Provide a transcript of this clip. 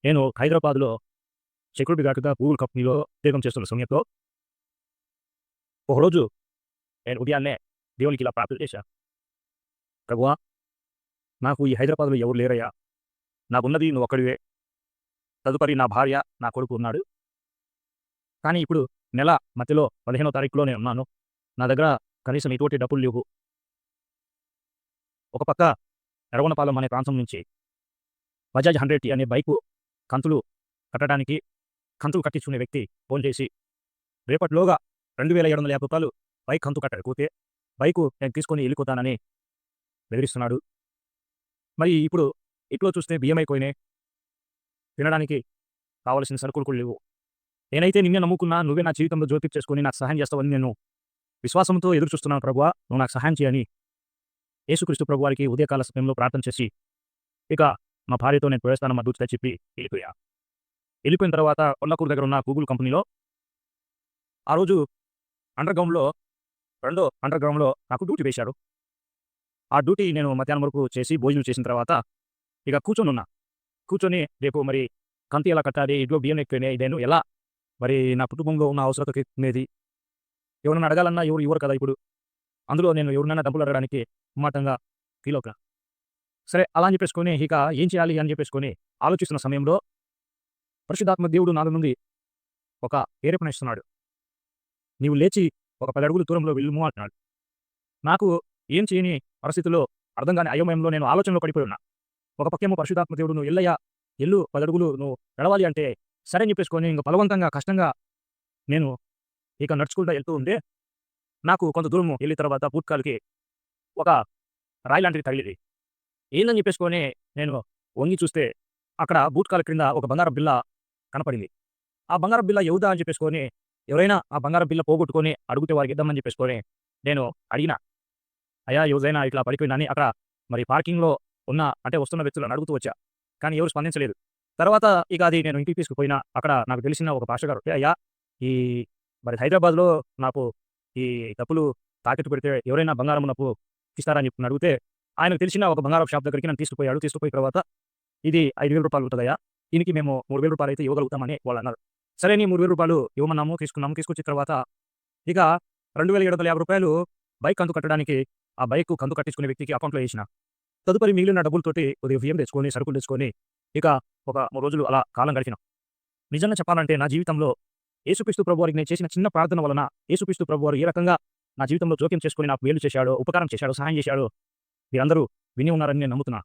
నేను హైదరాబాద్‌లో security గార్డ్‌గా Google కంపెనీలో ఉద్యోగం చేస్తున్న సమయంలో, ఒకరోజు నేను ఉదయాన్నే దేవునికి ఇలా ప్రార్థన చేశా. ప్రభువా! నాకు ఈ హైదరాబాద్‌లో ఎవరు లేరయ్యా! నాకున్నది నువ్వొక్కడివే. తదుపరి నా భార్య, నా కొడుకు ఉన్నాడు. కానీ ఇప్పుడు నెల మధ్యలో 15వ తారీఖులో నేనున్నాను. నా దగ్గర కనీసం ఎటువంటి డబ్బులు లేవు. ఒక పక్క ఎర్రగొండపాలెం అనే ప్రాంతం నుంచి బజాజ్ 100టీ అనే బైకు కంతులు కట్టడానికి కంతులు కట్టించుకునే వ్యక్తి ఫోన్ చేసి, రేపటిలోగా రూ. 2750 బైక్ కంతు కట్టకపోతే బైకు నేను తీసుకొని ఎళ్ళిపోతానని బెదిరిస్తున్నాడు. మరి ఇప్పుడు ఇంట్లో చూస్తే బియ్యం అయిపోయినాయి. తినడానికి కావాల్సిన సరుకులు కూడా లేవు. నేనైతే నిన్నే నమ్ముకున్నా. నువ్వే నా జీవితంలో జోకిచ్చేసుకొని నాకు సహాయం చేస్తావని నేను విశ్వాసంతో ఎదురు చూస్తున్నాను ప్రభువా! నువ్వు నాకు సహాయం చేయని యేసుక్రీస్తు ప్రభువారికి ఉదయకాల సమయంలో ప్రార్థన చేసి, ఇక మా భార్యతో నేను పోయేస్తానమ్మా దూచితే చెప్పి ఎళ్ళిపోయా. ఎళ్ళిపోయిన తర్వాత కొల్లాపూర్ దగ్గర ఉన్న గూగుల్ కంపెనీలో ఆ రోజు అండర్‌గ్రౌండ్‌లో రెండో అండర్‌గ్రౌండ్‌లో నాకు డ్యూటీ వేశారు. ఆ డ్యూటీ నేను మధ్యాహ్నం వరకు చేసి భోజనం చేసిన తర్వాత ఇక కూర్చొనున్నా. కూర్చొని రేపు మరి కంతు ఎలా కట్టాలి? ఇదిగో బియ్యం ఎక్కువైనాయి. నేను ఎలా మరి నా కుటుంబంలో ఉన్న అవసరతకి తీర్చుకునేది? ఎవరినైనా అడగాలన్నా ఎవరు ఇవ్వరు కదా ఇప్పుడు. అందులో నేను ఎవరినైనా డబ్బులు అడగడానికి మొహమాటంగా ఫీలవుతా. సరే అలా అని చెప్పేసుకొని ఇక ఏం చేయాలి అని చెప్పేసుకొని ఆలోచిస్తున్న సమయంలో పరిశుద్ధాత్మ దేవుడు నాలో నుండి ఒక ప్రేరేపణ ఇస్తున్నాడు. నీవు లేచి ఒక 10 అడుగులు దూరంలో వెళ్ళుము అంటున్నాడు. నాకు ఏం చేయని పరిస్థితిలో అర్థం కాని అయోమయంలో నేను ఆలోచనలో పడిపోయి ఉన్నా. ఒక పక్కేమో పరిశుద్ధాత్మ దేవుడు "నువ్వు ఎల్లయ్యా, ఎళ్ళు 10 అడుగులు నువ్వు నడవాలి" అంటే సరే అని చెప్పేసుకొని ఇంక బలవంతంగా కష్టంగా నేను ఇక నడుచుకుంటా ఎళ్తూ ఉంటే నాకు కొంత దూరం ఎళ్ళిన తర్వాత బూట్ కాలుకి ఒక రాయి లాంటిది తగిలింది. ఏందని చెప్పేసుకొని నేను వంగి చూస్తే అక్కడ బూట్ కాలు క్రింద ఒక బంగారపు బిళ్ళ కనపడింది. ఆ బంగారపు బిళ్ళ ఎవరిదా అని చెప్పేసుకొని ఎవరైనా ఆ బంగారపు బిళ్ళ పోగొట్టుకొని అడిగితే వారికి ఇద్దామని చెప్పేసుకొని నేను అడిగినా. అయ్యా! ఎవరిదైనా ఇట్లా పడిపోయిందని అక్కడ మరి పార్కింగ్‌లో ఉన్న అంటే వస్తున్న వ్యక్తులను అడుగుతూ వచ్చా. కానీ ఎవరు స్పందించలేదు. తర్వాత ఇక అది నేను ఇంటికి తీసుకుపోయినా అక్కడ నాకు తెలిసిన ఒక పాస్టర్ గారు "అయ్యా! ఈ మరి హైదరాబాద్‌లో నాకు ఈ డబ్బులు తాకట్టు పెడితే ఎవరైనా బంగారం నాకు ఇస్తారా?" అని చెప్పి అడిగితే ఆయనకు తెలిసిన ఒక బంగారపు షాప్ దగ్గరికి నన్ను తీసుకుపోయాడు. తీసుకుపోయిన తర్వాత "ఇది రూ. 5,000 ఉంటదయ్యా! దీనికి మేము రూ. 3,000 అయితే ఇవ్వగలుగుతామని" వాళ్ళన్నారు. సరే అని రూ. 3,000 ఇవ్వమన్నాము. తీసుకున్నాము. తీసుకొచ్చిన తర్వాత ఇక రూ. 2,750 బైక్ కంతు కట్టడానికి ఆ బైకు కంతు కట్టించుకునే వ్యక్తికి అకౌంట్‌లో ఏసినా. తదుపరి మిగిలిన డబ్బులతోటి కొద్దిగా బియ్యం తెచ్చుకొని, సరుకులు తెచ్చుకొని, ఇక ఒక 3 రోజులు అలా కాలం గడిపినాం. నిజంగా చెప్పాలంటే నా జీవితంలో యేసుక్రీస్తు ప్రభువారికి నేను చేసిన చిన్న ప్రార్థన వలన యేసుక్రీస్తు ప్రభువారు ఏ రకంగా నా జీవితంలో జోక్యం చేసుకొని నాకు మేలు చేశాడో, ఉపకారం చేశాడో, సహాయం చేశాడో మీరందరూ విని ఉన్నారని నేను నమ్ముతున్నా.